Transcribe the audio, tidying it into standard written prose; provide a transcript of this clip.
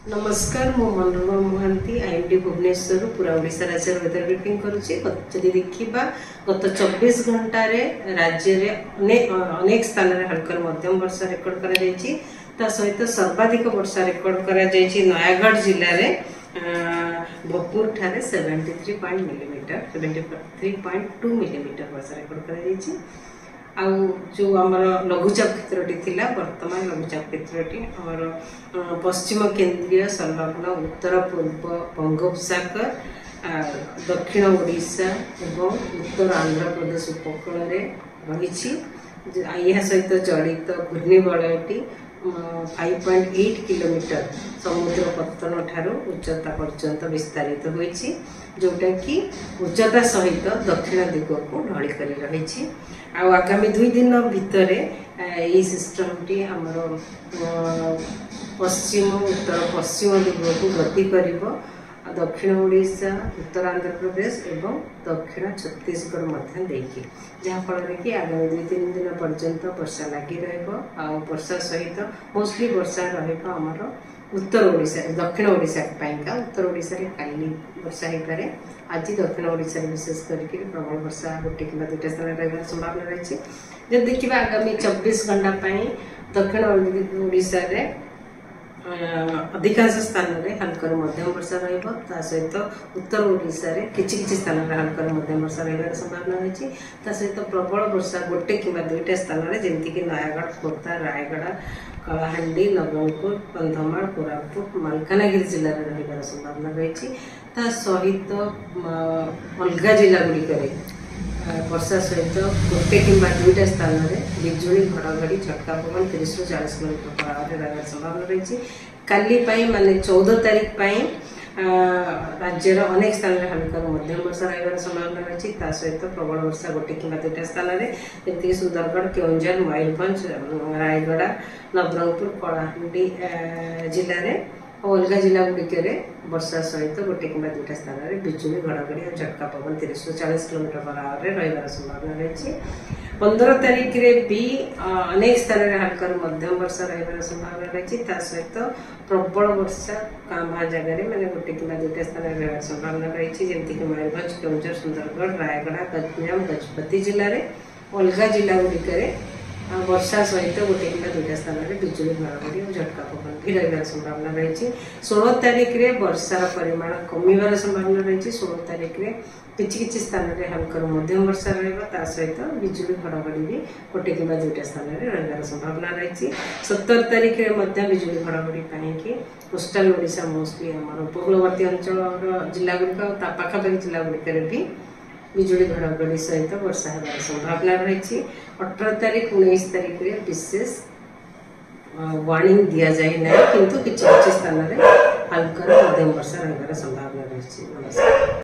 नमस्कार मो मनोरमा महांती आईएमडी भुवनेश्वर पूरा ओडिशा राज्य वेदर ब्रीफिंग करुच्ची। देखा गत 24 घंटा राज्य में अनेक स्थान में हल्का मध्यम वर्षा रेकर्ड कर सहित सर्वाधिक वर्षा रेकर्ड कर नयागढ़ जिले में भोजपुर ठारे 73.2 मिलीमीटर वर्षा रेकर्ड कर जो आमर लघुचाप क्षेत्रटी थिला वर्तमान लघुचाप क्षेत्रटी आमर पश्चिम केंद्रीय संलग्न उत्तर पूर्व बंगोपसागर दक्षिण ओडिशा एवं उत्तर आंध्र प्रदेश उपकूल रही सहित जड़ित घूर्णिबलयटी 5.8 किलोमीटर समुद्र पतन ठारू उच्चता पर्यंत विस्तारित होईछि, जोटा कि उच्चता सहित दक्षिण दिग को ढली कर रही। आगामी 2 दिन भितर यही सिस्टमटी आमर पश्चिम उत्तर पश्चिम दिग को गति कर दक्षिण ओडिशा उत्तर आंध्र प्रदेश एवं दक्षिण छत्तीसगढ़ मध्य देखी जहाँफल कि आगामी 2-3 दिन पर्यंत वर्षा लगी वर्षा सहित मोस्टली वर्षा रमर उत्तर ओडिशा दक्षिण ओडिशा उत्तर ओडिशा काली वर्षा हो पारे। आज दक्षिण ओडिशा विशेष करके प्रबल वर्षा 1 कि 2 स्थान रही संभावना रही। जब देखा आगामी 24 घंटा दक्षिण ओडिशा अधिकांश स्थान में हल्का मध्यम वर्षा रहित उत्तर ओडिशा किछि स्थान में हल्का मध्यम वर्षा रही संभावना रही। सहित प्रबल वर्षा 1 कि 2 स्थान में जमीक नयागढ़ खोर्धा रायगढ़ कलाहांडी नवरंगपुर कंधमाल कोरापुट मालकानगिरी जिले में रही संभावना रही। सहित अलग जिला गुड़िक वर्षा सहित 1 कि 2 स्थान में बिजुली घड़घड़ी झटका पवन 30 ରୁ 40 किलोमीटर रही संभावना रही। काली माने 14 तारीख राज्यर अनेक स्थान में हल्का मध्यम वर्षा रही संभावना रही। सहित प्रबल वर्षा 1 कि 2 स्थान में जमीक सुंदरगढ़ केउंझर मयूरभंज रायगढ़ नवरंगपुर कलाहांडी जिले में और अलग जिला गुड़िक वर्षा सहित 1 कि 2 स्थान में बिजुली घड़घड़ी और झटका पवन 30 ରୁ 40 किलोमीटर रही संभावना रही। 15 तारीख भी अनेक स्थान में हल्का मध्यम वर्षा रही संभावना रही। सहित प्रबल वर्षा कहाँ जगह मैंने 1 कि 2 स्थान में रही संभावना रही जमीक मयूरभंज केउंझर सुंदरगढ़ रायगढ़ गंजाम गजपति जिले में अलग जिला गुड़िक वर्षा सहित 1 कि 2 स्थान में बिजुली घड़घड़ी और झटका पवन भी रही संभावना रही। 16 तारीख में वर्षार परिमाण कमिबार संभावना रही। 16 तारीख में किछि स्थान में हल्का मध्यम वर्षा रहा सहित बिजुली घड़घड़ी भी 1 कि 2 स्थान में रही संभावना रही। 17 तारीख में बिजुली घड़घड़ी पाई कोस्टाल ओडिशा मोस्टली आम उपकूलवर्ती अंचल जिला गुड़िक पाखापाखि जिला गुड़िक भी बिजुली घड़घड़ी सहित वर्षा होगार संभावना रही। 18 तारीख 19 तारीख में विशेष वार्निंग दि जाए ना, किंतु किछि स्थान में हल्का मध्यम वर्षा रही संभावना रही। नमस्कार।